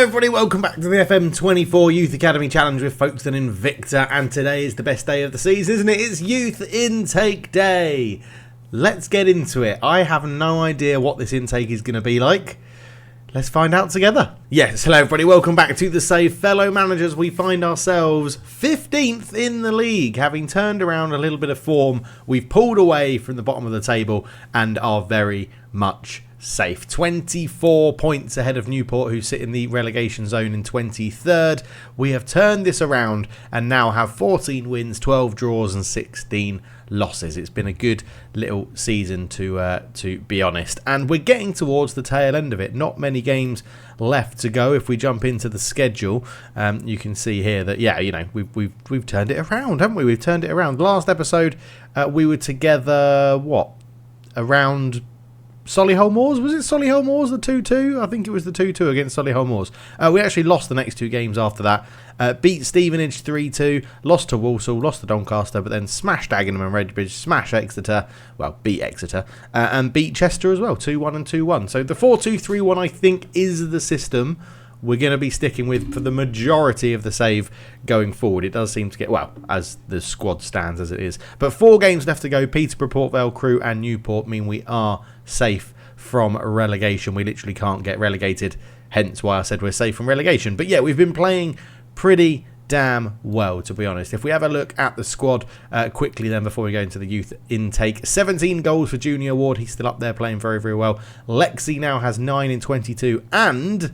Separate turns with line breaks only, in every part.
everybody, welcome back to the FM24 Youth Academy Challenge with Folkestone Invicta, and today is the best day of the season, isn't it? It's Youth Intake Day. Let's get into it. I have no idea what this intake is going to be like. Let's find out together. Yes, hello everybody, welcome back to the Save. Fellow managers, we find ourselves 15th in the league, having turned around a little bit of form. We've pulled away from the bottom of the table and are very much safe. 24 points ahead of Newport, who sit in the relegation zone in 23rd. We have turned this around and now have 14 wins, 12 draws and 16 losses. It's been a good little season to be honest, and we're getting towards the tail end of it. Not many games left to go. If we jump into the schedule, you can see here that we've turned it around, haven't we? We've turned it around. Last episode we were together around Solihull Moors. Was it Solihull Moors, the 2-2? I think it was the 2-2 against Solihull Moors. We actually lost the next two games after that. Beat Stevenage 3-2, lost to Walsall, lost to Doncaster, but then smashed Dagenham and Redbridge, smashed Exeter, beat Exeter, and beat Chester as well, 2-1 and 2-1. So the 4-2-3-1, I think, is the system we're going to be sticking with for the majority of the save going forward. It does seem to get, as the squad stands as it is. But 4 games left to go. Peterborough, Port Vale, Crewe and Newport mean we are safe from relegation. We literally can't get relegated, hence why I said we're safe from relegation. But yeah, we've been playing pretty damn well, to be honest. If we have a look at the squad quickly then before we go into the youth intake, 17 goals for Junior Ward. He's still up there playing very, very well. Lexi now has 9 in 22 and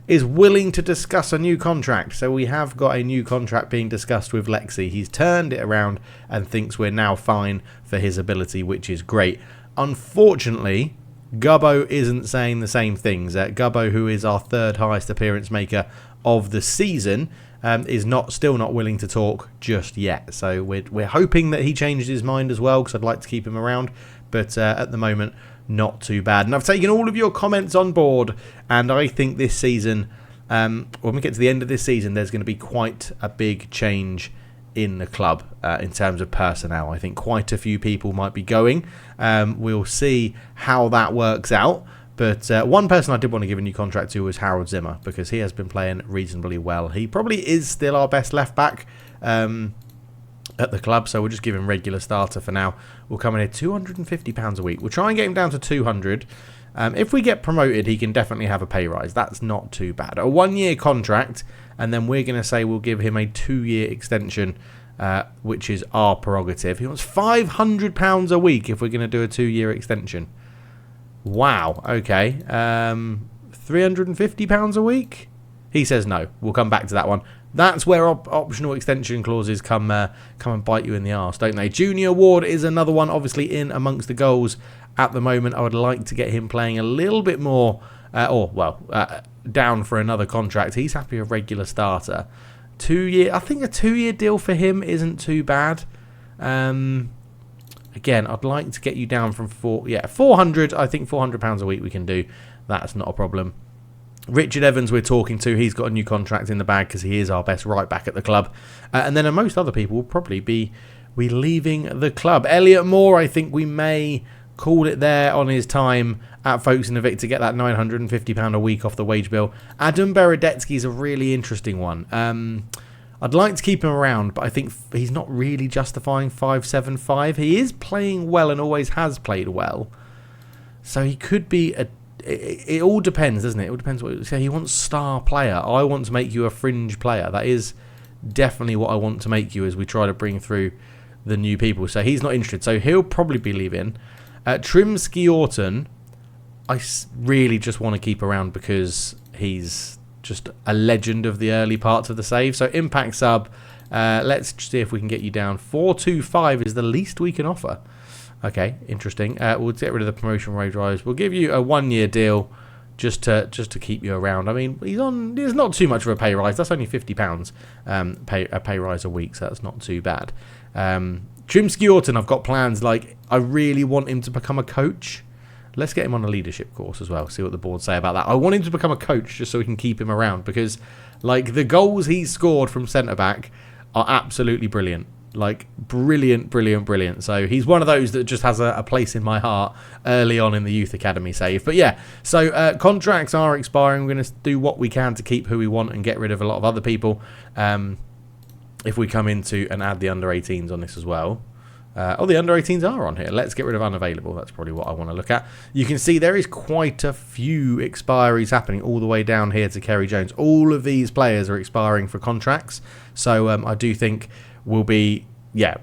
is willing to discuss a new contract. So we have got a new contract being discussed with Lexi. He's turned it around and thinks we're now fine for his ability, which is great. Unfortunately, Gubbo isn't saying the same things. Gubbo, who is our third highest appearance maker of the season, is still not willing to talk just yet. So we're hoping that he changes his mind as well, because I'd like to keep him around. But at the moment, not too bad. And I've taken all of your comments on board, and I think this season, when we get to the end of this season, there's going to be quite a big change in the club in terms of personnel. I think quite a few people might be going. We'll see how that works out. But one person I did want to give a new contract to was Harold Zimmer, because he has been playing reasonably well. He probably is still our best left back at the club, so we'll just give him regular starter for now. We'll come in at £250 a week. We'll try and get him down to 200. If we get promoted, he can definitely have a pay rise. That's not too bad. A 1-year contract, and then we're going to say we'll give him a 2-year extension, which is our prerogative. He wants £500 a week if we're going to do a 2-year extension. Wow, okay. £350 a week? He says no. We'll come back to that one. That's where optional extension clauses come and bite you in the arse, don't they? Junior Ward is another one, obviously in amongst the goals at the moment. I would like to get him playing a little bit more, down for another contract. He's happy a regular starter. 2-year, I think a 2-year deal for him isn't too bad. Again, I'd like to get you down from 400. I think £400 a week we can do. That's not a problem. Richard Evans we're talking to, he's got a new contract in the bag because he is our best right back at the club. And then most other people will probably be leaving the club. Elliot Moore, I think we may call it there on his time at Folkestone Invicta to get that £950 a week off the wage bill. Adam Beredetsky is a really interesting one. I'd like to keep him around, but I think he's not really justifying 575. He is playing well and always has played well. So he could be it all depends, doesn't it? It all depends what he wants. Star player. I want to make you a fringe player. That is definitely what I want to make you as we try to bring through the new people. So he's not interested. So he'll probably be leaving. Trimsky Orton, I really just want to keep around because he's just a legend of the early parts of the save. So impact sub. Let's see if we can get you down. 425 is the least we can offer. Okay, interesting. We'll get rid of the promotion wage rise. We'll give you a 1-year deal just to keep you around. I mean, there's not too much of a pay rise. That's only £50 a pay rise a week, so that's not too bad. Trimsky Orton, I've got plans. I really want him to become a coach. Let's get him on a leadership course as well. See what the board say about that. I want him to become a coach just so we can keep him around because, the goals he's scored from centre back are absolutely brilliant. Like, brilliant. So he's one of those that just has a place in my heart early on in the youth academy save. But yeah, so contracts are expiring. We're going to do what we can to keep who we want and get rid of a lot of other people. If we come into and add the under 18s on this as well. The under 18s are on here. Let's get rid of unavailable. That's probably what I want to look at. You can see there is quite a few expiries happening all the way down here to Kerry Jones. All of these players are expiring for contracts. So I do think we'll be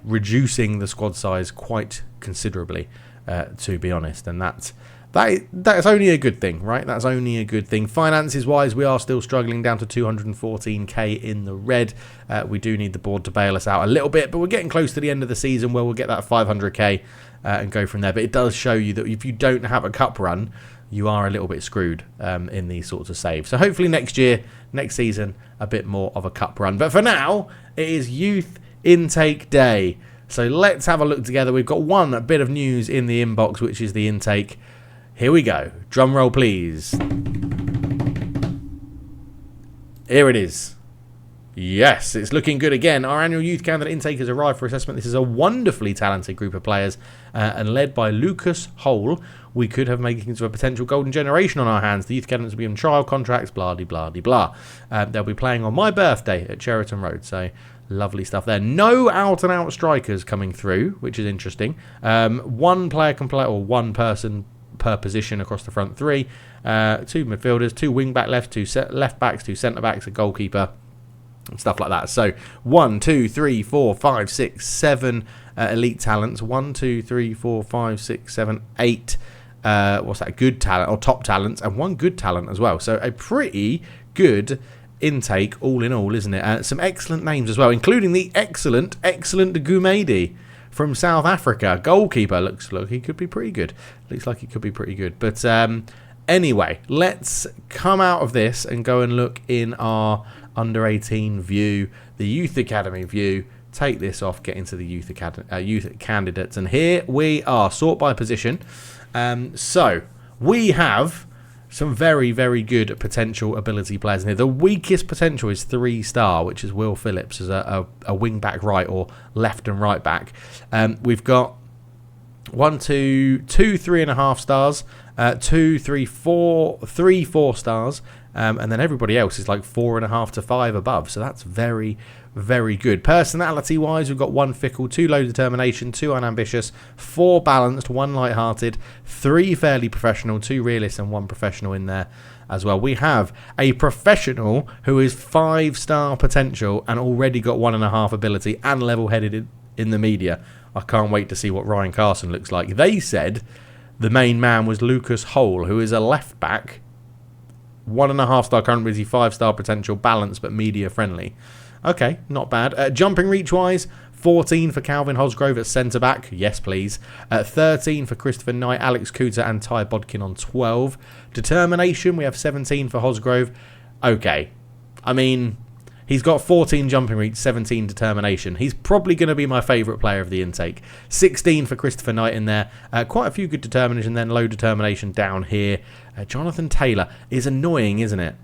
reducing the squad size quite considerably, to be honest. And that's only a good thing, right? That's only a good thing. Finances wise, we are still struggling, down to 214k in the red. We do need the board to bail us out a little bit, but we're getting close to the end of the season where we'll get that 500k and go from there. But it does show you that if you don't have a cup run, you are a little bit screwed in these sorts of saves. So hopefully next season, a bit more of a cup run. But for now, it is youth intake day. So let's have a look together. We've got one bit of news in the inbox, which is the intake. Here we go. Drum roll, please. Here it is. Yes, it's looking good again. Our annual youth candidate intake has arrived for assessment. This is a wonderfully talented group of players and led by Lucas Hole. We could have making into a potential golden generation on our hands. The youth candidates will be on trial contracts, blah-de-blah-de-blah. They'll be playing on my birthday at Cheriton Road. So lovely stuff there. No out-and-out strikers coming through, which is interesting. One player can play, or one person per position across the front three. 2 midfielders, 2 wing-back left, 2 left-backs, 2 centre-backs, a goalkeeper, and stuff like that. So 1, 2, 3, 4, 5, 6, 7 elite talents. 1, 2, 3, 4, 5, 6, 7, 8 good talent or top talents, and 1 good talent as well. So a pretty good intake all in all, isn't it? Some excellent names as well, including the excellent Gumedi from South Africa. Goalkeeper looks like he could be pretty good. But anyway, let's come out of this and go and look in our under 18 view, the youth academy view. Take this off, get into the youth candidates, and here we are, sort by position. So we have some very, very good potential ability players in here. The weakest potential is 3-star, which is Will Phillips as a wing back right, or left and right back. We've got 1, 2, 3.5 stars, 2, 3, 4, 3 4-stars, and then everybody else is like 4.5 to 5 above. So that's very, very good. Personality wise, we've got 1 fickle, 2 low determination, 2 unambitious, 4 balanced, 1 light-hearted, 3 fairly professional, 2 realist, and 1 professional in there as well. We have a professional who is 5-star potential and already got 1.5 ability and level-headed in the media. I can't wait to see what Ryan Carson looks like. They said the main man was Lucas Hole, who is a left back, 1.5-star current ability, 5-star potential, balanced but media friendly. Okay, not bad. Jumping reach wise, 14 for Calvin Hosgrove at centre back. Yes, please. 13 for Christopher Knight, Alex Kuta, and Ty Bodkin on 12. Determination, we have 17 for Hosgrove. Okay, I mean, he's got 14 jumping reach, 17 determination. He's probably going to be my favourite player of the intake. 16 for Christopher Knight in there. Quite a few good determination, then low determination down here. Jonathan Taylor is annoying, isn't it?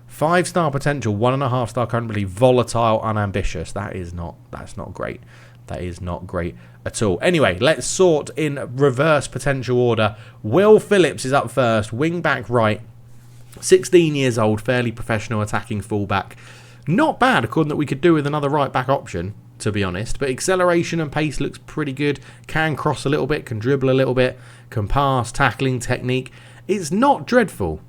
5-star potential, 1.5-star currently, volatile, unambitious. That's not great. That is not great at all. Anyway, let's sort in reverse potential order. Will Phillips is up first, wing back right, 16 years old, fairly professional, attacking fullback. Not bad, according to that we could do with another right back option, to be honest. But acceleration and pace looks pretty good. Can cross a little bit, can dribble a little bit, can pass, tackling, technique. It's not dreadful.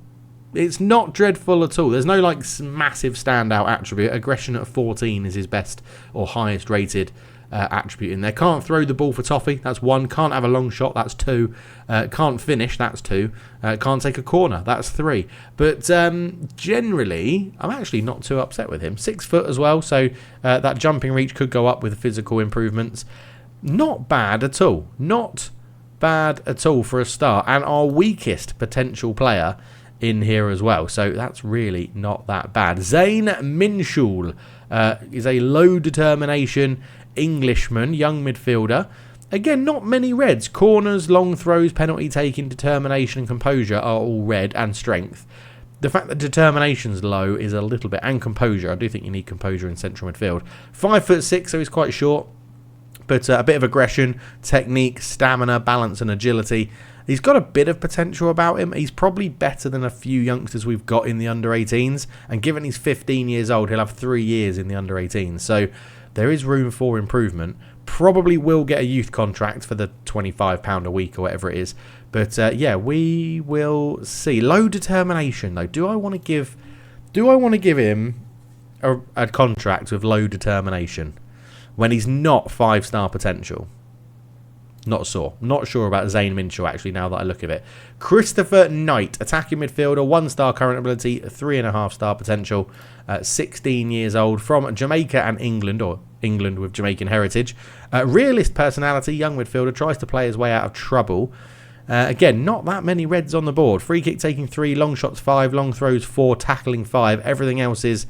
It's not dreadful at all. There's no like massive standout attribute. Aggression at 14 is his best or highest rated attribute in there. Can't throw the ball for toffee. That's 1. Can't have a long shot. That's 2. Can't finish. That's 2. Can't take a corner. That's 3. But generally, I'm actually not too upset with him. 6 foot as well. So that jumping reach could go up with physical improvements. Not bad at all. Not bad at all for a start. And our weakest potential player in here as well, so that's really not that bad. Zayn Minshul is a low determination Englishman, young midfielder. Again, not many reds. Corners, long throws, penalty taking, determination and composure are all red, and strength. The fact that determination's low is a little bit, and composure. I do think you need composure in central midfield. 5'6", so he's quite short. But a bit of aggression, technique, stamina, balance and agility. He's got a bit of potential about him. He's probably better than a few youngsters we've got in the under-18s. And given he's 15 years old, he'll have 3 years in the under-18s. So there is room for improvement. Probably will get a youth contract for the £25 a week or whatever it is. But yeah, we will see. Low determination though. Do I want to give him a contract with low determination when he's not 5-star potential? Not sure about Zane Minchell, actually, now that I look at it. Christopher Knight, attacking midfielder, 1-star current ability, 3.5-star potential, 16 years old, from Jamaica and England, or England with Jamaican heritage. Realist personality, young midfielder, tries to play his way out of trouble. Again, not that many reds on the board. Free kick taking 3, long shots 5, long throws 4, tackling 5. Everything else is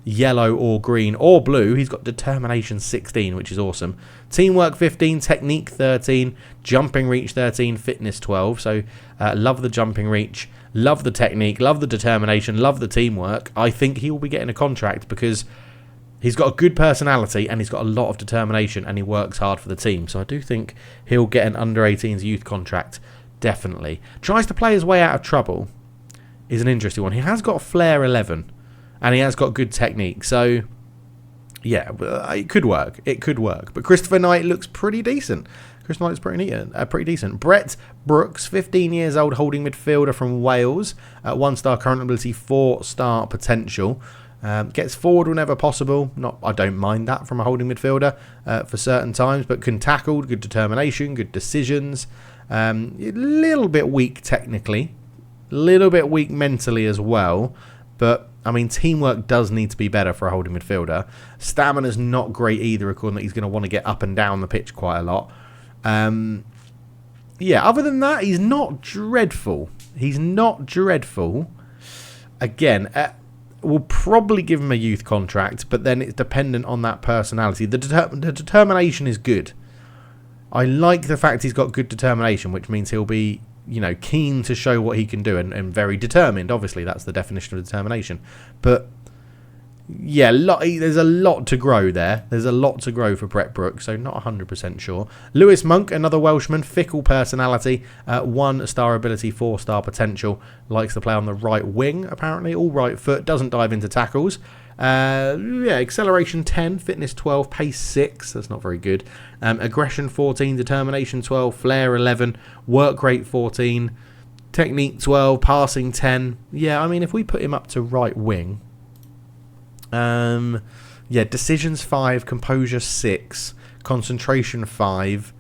yellow or green or blue. He's got determination 16, which is awesome. Teamwork 15, technique 13, jumping reach 13, fitness 12. So love the jumping reach, love the technique, love the determination, love the teamwork. I think he will be getting a contract because he's got a good personality and he's got a lot of determination and he works hard for the team. So I do think he'll get an under-18s youth contract, definitely. Tries to play his way out of trouble is an interesting one. He has got a flair 11. And he has got good technique. So, yeah, it could work. It could work. But Christopher Knight looks pretty decent. Chris Knight's pretty decent. Brett Brooks, 15 years old, holding midfielder from Wales. 1-star current ability, 4-star potential. Gets forward whenever possible. I don't mind that from a holding midfielder for certain times. But can tackle, good determination, good decisions. A little bit weak technically. A little bit weak mentally as well. But I mean, teamwork does need to be better for a holding midfielder. Stamina's not great either, according that he's going to want to get up and down the pitch quite a lot. Yeah, other than that, he's not dreadful. Again, we'll probably give him a youth contract, but then it's dependent on that personality. The determination is good. I like the fact he's got good determination, which means he'll be, keen to show what he can do and very determined. Obviously, that's the definition of determination. But, yeah, there's a lot to grow there. There's a lot to grow for Brett Brooks, so not 100% sure. Lewis Monk, another Welshman, fickle personality, 1-star ability, 4-star potential. Likes to play on the right wing, apparently. All right foot, doesn't dive into tackles. Acceleration 10, fitness 12, pace 6. That's not very good. Aggression 14, determination 12, flair 11, work rate 14, technique 12, passing 10. Yeah, I mean, if we put him up to right wing, decisions 5, composure 6, concentration 5,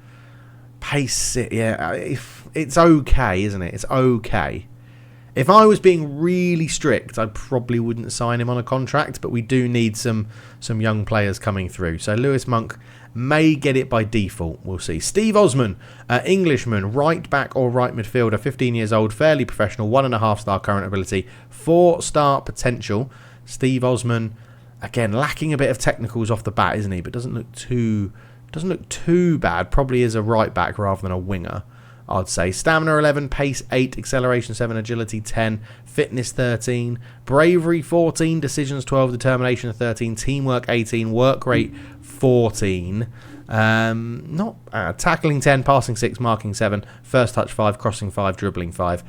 pace 6. Yeah, it's okay, isn't it? It's okay. If I was being really strict, I probably wouldn't sign him on a contract, but we do need some young players coming through. So Lewis Monk may get it by default. We'll see. Steve Osman, Englishman, right back or right midfielder, 15 years old, fairly professional, 1.5-star current ability, 4-star potential. Steve Osman, again, lacking a bit of technicals off the bat, isn't he? But doesn't look too bad. Probably is a right back rather than a winger, I'd say. Stamina 11, pace 8, acceleration 7, agility 10, fitness 13, bravery 14, decisions 12, determination 13, teamwork 18, work rate 14. Tackling 10, passing 6, marking 7, first touch 5, crossing 5, dribbling 5.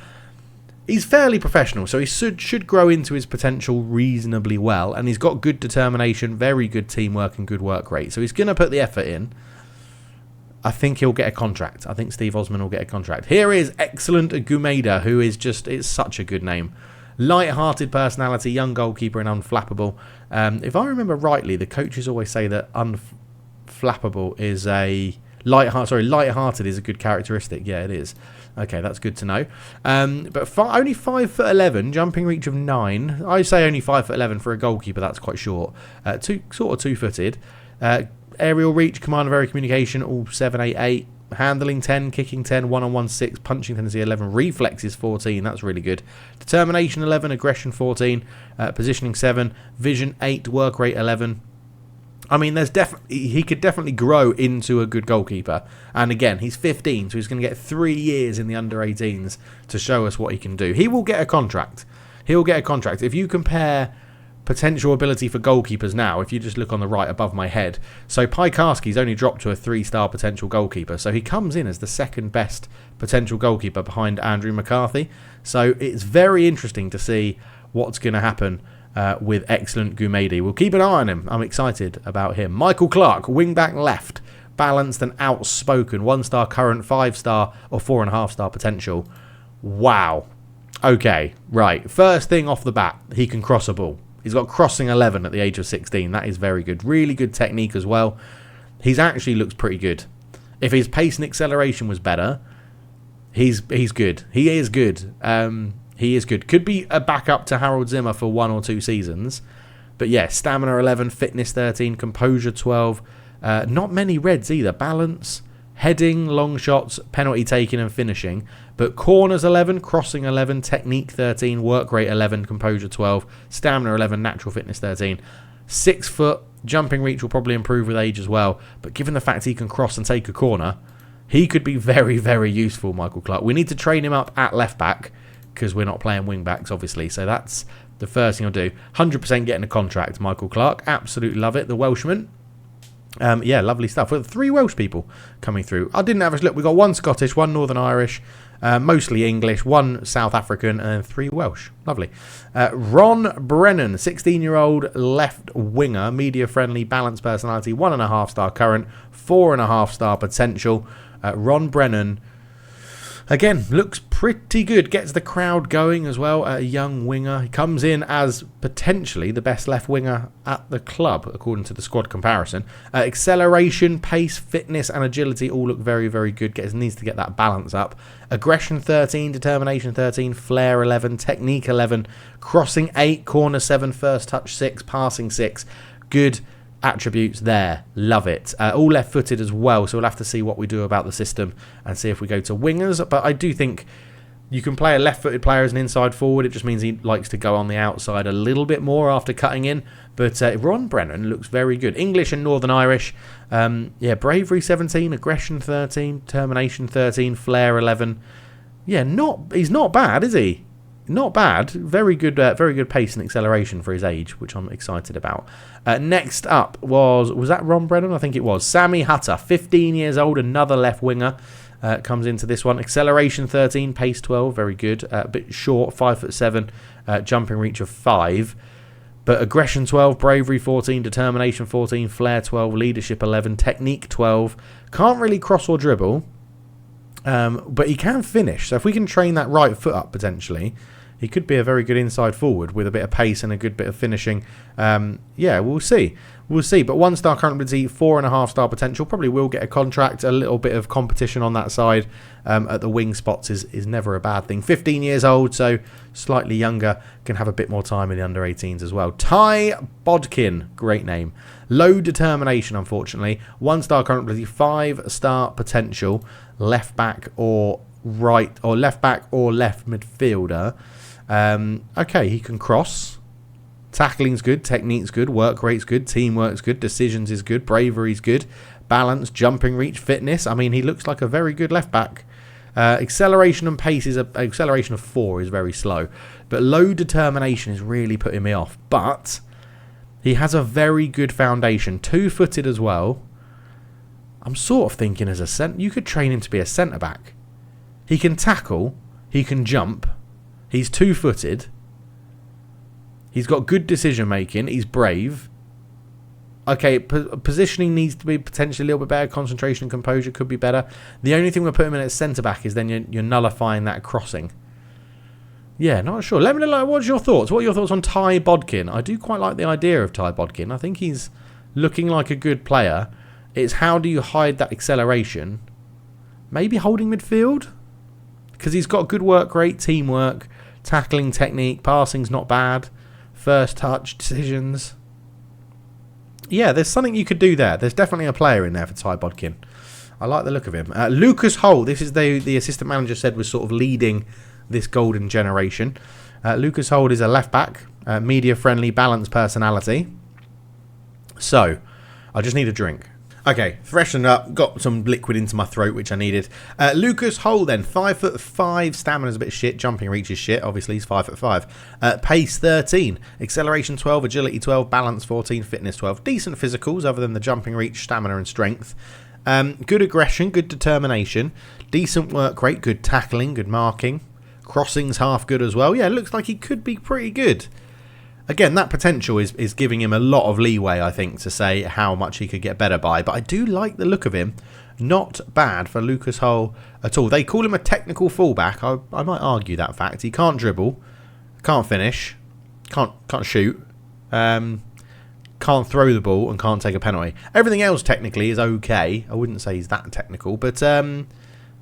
He's fairly professional, so he should grow into his potential reasonably well, and he's got good determination, very good teamwork and good work rate. So he's going to put the effort in. I think he'll get a contract. I think Steve Osman will get a contract. Here is Excellent Gumeda, who is it's such a good name. Light-hearted personality, young goalkeeper and unflappable. If I remember rightly, the coaches always say that unflappable is a... light-hearted is a good characteristic. Yeah, it is. Okay, that's good to know. But only 5'11", jumping reach of 9. I say only 5'11" for a goalkeeper. That's quite short. Two-footed. Aerial reach, command of area communication, all 7, 8, 8. Handling 10, kicking 10, one-on-one 6, punching tendency 11, reflexes 14. That's really good. Determination 11, aggression 14, positioning 7, vision 8, work rate 11. I mean, he could definitely grow into a good goalkeeper. And again, he's 15, so he's going to get 3 years in the under-18s to show us what he can do. He will get a contract. If you compare potential ability for goalkeepers now, if you just look on the right above my head. So Piekarski's only dropped to a 3-star potential goalkeeper. So he comes in as the second best potential goalkeeper behind Andrew McCarthy. So it's very interesting to see what's going to happen with excellent Gumedi. We'll keep an eye on him. I'm excited about him. Michael Clark, wing-back left. Balanced and outspoken. 1-star current, 5-star or 4.5-star potential. Wow. Okay, right. First thing off the bat, he can cross a ball. He's got crossing 11 at the age of 16. That is very good. Really good technique as well. He's actually looks pretty good. If his pace and acceleration was better, he's good. He is good. He is good. Could be a backup to Harold Zimmer for 1 or 2 seasons. But yeah, stamina 11, fitness 13, composure 12. Not many reds either. Balance, heading, long shots, penalty taking and finishing. But corners 11, crossing 11, technique 13, work rate 11, composure 12, stamina 11, natural fitness 13. 6 foot, jumping reach will probably improve with age as well. But given the fact he can cross and take a corner, he could be very, very useful, Michael Clark. We need to train him up at left back because we're not playing wing backs, obviously. So that's the first thing I'll do. 100% getting a contract, Michael Clark. Absolutely love it. The Welshman. Yeah, lovely stuff. We've 3 Welsh people coming through. I didn't have a look. We've got 1 Scottish, 1 Northern Irish, mostly English, 1 South African, and 3 Welsh. Lovely. Ron Brennan, 16-year-old left winger, media-friendly, balanced personality, 1.5-star current, 4.5-star potential. Ron Brennan, again, looks pretty good. Gets the crowd going as well. A young winger. He comes in as potentially the best left winger at the club, according to the squad comparison. Acceleration, pace, fitness, and agility all look very, very good. Needs to get that balance up. Aggression 13, determination 13, flair 11, technique 11, crossing 8, corner 7, first touch 6, passing 6. Good attributes there. Love it. All left-footed as well, so we'll have to see what we do about the system and see if we go to wingers. But I do think you can play a left-footed player as an inside forward. It just means he likes to go on the outside a little bit more after cutting in. But Ron Brennan looks very good. English and Northern Irish. Yeah, bravery 17, aggression 13, determination 13, flair 11. Yeah, he's not bad, is he? Not bad. Very good pace and acceleration for his age, which I'm excited about. Next up was that Ron Brennan? I think it was. Sammy Hutter, 15 years old, another left winger. Comes into this one. Acceleration 13, pace 12, very good. A bit short, 5'7", jumping reach of 5. But aggression 12, bravery 14, determination 14, flair 12, leadership 11, technique 12. Can't really cross or dribble, but he can finish. So if we can train that right foot up potentially, he could be a very good inside forward with a bit of pace and a good bit of finishing. Yeah, we'll see. We'll see. But 1-star current ability, 4.5-star potential. Probably will get a contract. A little bit of competition on that side at the wing spots is never a bad thing. 15 years old, so slightly younger. Can have a bit more time in the under-18s as well. Ty Bodkin, great name. Low determination, unfortunately. 1-star current ability, 5-star potential. Left back or right, or left back or left midfielder. Okay, he can cross. Tackling's good, technique's good, work rate's good, teamwork's good, decisions is good, bravery's good, balance, jumping reach, fitness. I mean, he looks like a very good left back. Acceleration and pace is acceleration of 4 is very slow, but low determination is really putting me off. But he has a very good foundation, 2-footed as well. I'm sort of thinking as a you could train him to be a centre back. He can tackle, he can jump, he's 2-footed. He's got good decision making. He's brave. Okay, positioning needs to be potentially a little bit better. Concentration and composure could be better. The only thing we're putting him in as centre back is then you're nullifying that crossing. Yeah, not sure. Let me know. What's your thoughts? What are your thoughts on Ty Bodkin? I do quite like the idea of Ty Bodkin. I think he's looking like a good player. It's how do you hide that acceleration? Maybe holding midfield? Because he's got good work rate, teamwork, tackling technique, passing's not bad. First touch, decisions. Yeah, there's something you could do there. There's definitely a player in there for Ty Bodkin. I like the look of him. Lucas Hull, this is the assistant manager said was sort of leading this golden generation. Lucas Hull is a left back, media friendly, balanced personality. So, I just need a drink. Okay, freshened up, got some liquid into my throat, which I needed. Lucas Hole then, 5'5", stamina's a bit shit, jumping reach is shit, obviously he's 5'5". Pace 13, acceleration 12, agility 12, balance 14, fitness 12. Decent physicals other than the jumping reach, stamina and strength. Good aggression, good determination, decent work rate, good tackling, good marking. Crossing's half good as well. Yeah, it looks like he could be pretty good. Again, that potential is giving him a lot of leeway, I think, to say how much he could get better by. But I do like the look of him. Not bad for Lucas Hull at all. They call him a technical fullback. I might argue that fact. He can't dribble, can't finish, can't shoot, can't throw the ball, and can't take a penalty. Everything else technically is okay. I wouldn't say he's that technical, but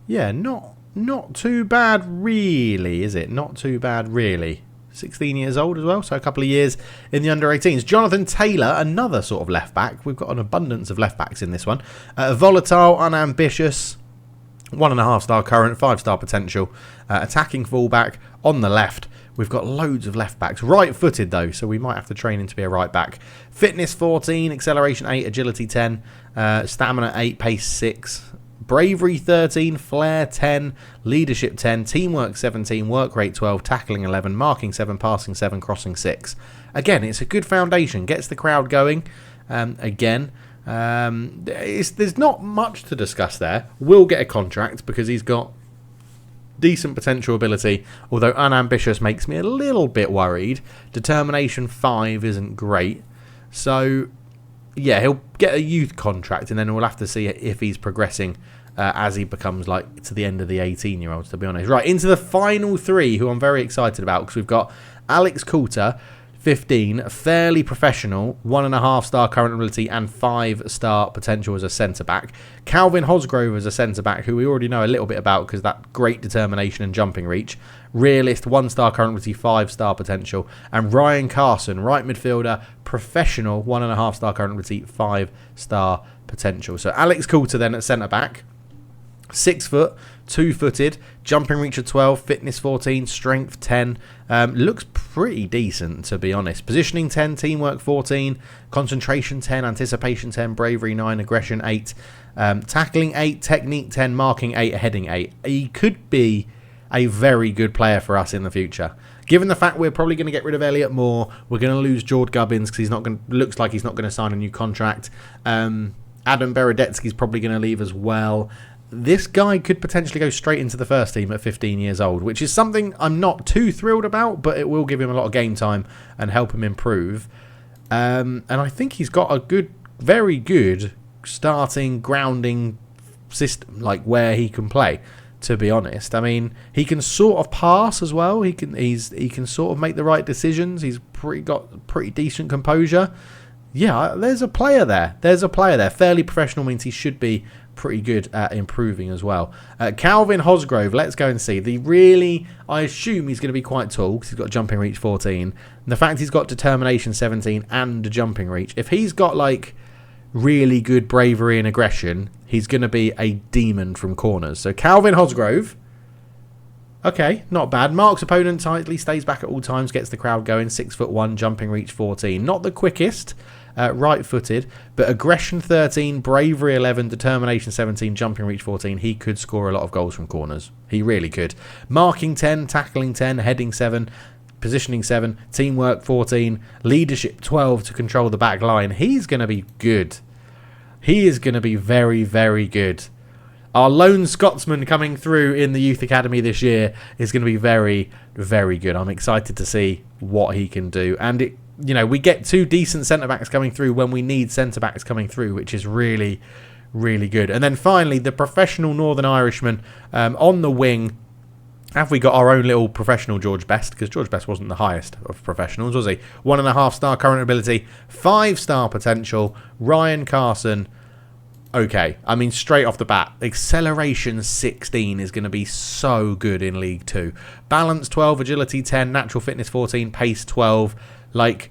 yeah, not too bad really, is it? Not too bad really. 16 years old as well, so a couple of years in the under-18s. Jonathan Taylor, another sort of left-back. We've got an abundance of left-backs in this one. Volatile, unambitious, 1.5-star current, 5-star potential. Attacking fullback on the left. We've got loads of left-backs. Right-footed, though, so we might have to train him to be a right-back. Fitness 14, acceleration 8, agility 10, stamina 8, pace 6. Bravery 13, flair 10, leadership 10, teamwork 17, work rate 12, tackling 11, marking 7, passing 7, crossing 6. Again, it's a good foundation, gets the crowd going. There's not much to discuss there. Will get a contract because he's got decent potential ability, although unambitious makes me a little bit worried. Determination 5 isn't great. So, yeah, he'll get a youth contract and then we'll have to see if he's progressing as he becomes like to the end of the 18-year-olds, to be honest. Right, into the final three, who I'm very excited about, because we've got Alex Coulter, 15, fairly professional, 1.5-star current ability and 5-star potential as a centre-back. Calvin Hosgrove as a centre-back, who we already know a little bit about because that great determination and jumping reach. Realist, 1-star current ability, 5-star potential. And Ryan Carson, right midfielder, professional, 1.5-star current ability, 5-star potential. So Alex Coulter then at centre-back. 6 foot, 2-footed, jumping reach of 12, fitness 14, strength 10. Looks pretty decent, to be honest. Positioning 10, teamwork 14, concentration 10, anticipation 10, bravery 9, aggression 8, tackling 8, technique 10, marking 8, heading 8. He could be a very good player for us in the future. Given the fact we're probably going to get rid of Elliot Moore, we're going to lose George Gubbins because looks like he's not going to sign a new contract. Adam Beredetsky's probably going to leave as well. This guy could potentially go straight into the first team at 15 years old, which is something I'm not too thrilled about, but it will give him a lot of game time and help him improve. And I think he's got a very good starting grounding system, like where he can play, to be honest. I mean, he can sort of pass as well. He can sort of make the right decisions. He's got pretty decent composure. Yeah, there's a player there. Fairly professional means he should be pretty good at improving as well. Calvin Hosgrove, let's go and see. I assume he's going to be quite tall because he's got jumping reach 14. And the fact he's got determination 17 and a jumping reach. If he's got like really good bravery and aggression, he's going to be a demon from corners. So Calvin Hosgrove, okay, not bad. Marks opponent tightly, stays back at all times, gets the crowd going. 6'1", jumping reach 14. Not the quickest. Right-footed, but aggression 13, bravery 11, determination 17, jumping reach 14. He could score a lot of goals from corners. He really could. Marking 10, tackling 10, heading 7, positioning 7, teamwork 14, leadership 12 to control the back line. He's going to be good. He is going to be very, very good. Our lone Scotsman coming through in the youth academy this year is going to be very, very good. I'm excited to see what he can do. And we get 2 decent centre-backs coming through when we need centre-backs coming through, which is really, really good. And then finally, the professional Northern Irishman on the wing. Have we got our own little professional George Best? Because George Best wasn't the highest of professionals, was he? 1.5-star current ability, 5-star potential. Ryan Carson. Okay, I mean, straight off the bat, acceleration 16 is going to be so good in League 2. Balance 12, agility 10, natural fitness 14, pace 12. Like,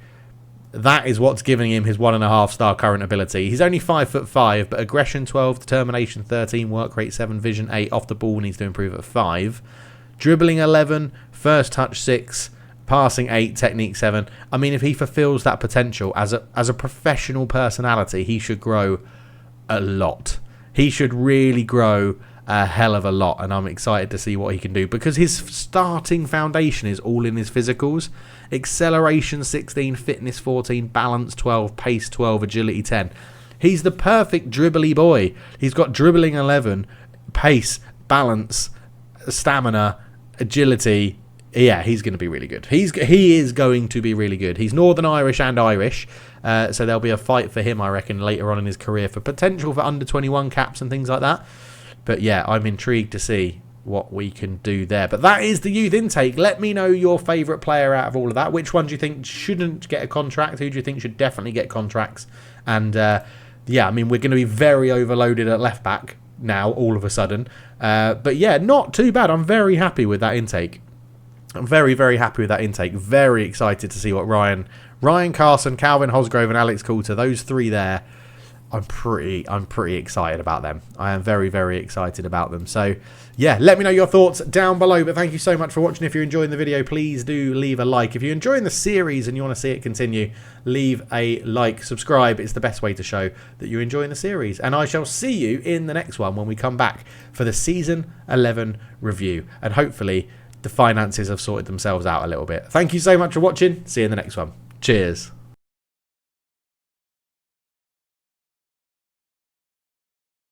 that is what's giving him his 1.5-star current ability. He's only 5'5", but aggression 12, determination 13, work rate 7, vision 8, off the ball needs to improve at 5. Dribbling 11, first touch 6, passing 8, technique 7. I mean, if he fulfills that potential as a professional personality, he should grow a lot. He should really grow a hell of a lot, and I'm excited to see what he can do, because his starting foundation is all in his physicals. Acceleration 16, fitness 14, balance 12, pace 12, agility 10. He's the perfect dribbly boy. He's got dribbling 11, pace, balance, stamina, agility. Yeah, he's going to be really good. He is going to be really good. He's Northern Irish and Irish, so there'll be a fight for him, I reckon, later on in his career for potential for under 21 caps and things like that. But yeah, I'm intrigued to see what we can do there. But that is the youth intake. Let me know your favourite player out of all of that. Which one do you think shouldn't get a contract? Who do you think should definitely get contracts? And yeah, I mean, we're going to be very overloaded at left back now, all of a sudden. But yeah, not too bad. I'm very happy with that intake. I'm very, very happy with that intake. Very excited to see what Ryan Carson, Calvin Hosgrove and Alex Coulter, those three there, I'm pretty excited about them. I am very, very excited about them. So yeah, let me know your thoughts down below. But thank you so much for watching. If you're enjoying the video, please do leave a like. If you're enjoying the series and you want to see it continue, leave a like. Subscribe. It's the best way to show that you're enjoying the series. And I shall see you in the next one when we come back for the Season 11 review. And hopefully the finances have sorted themselves out a little bit. Thank you so much for watching. See you in the next one. Cheers.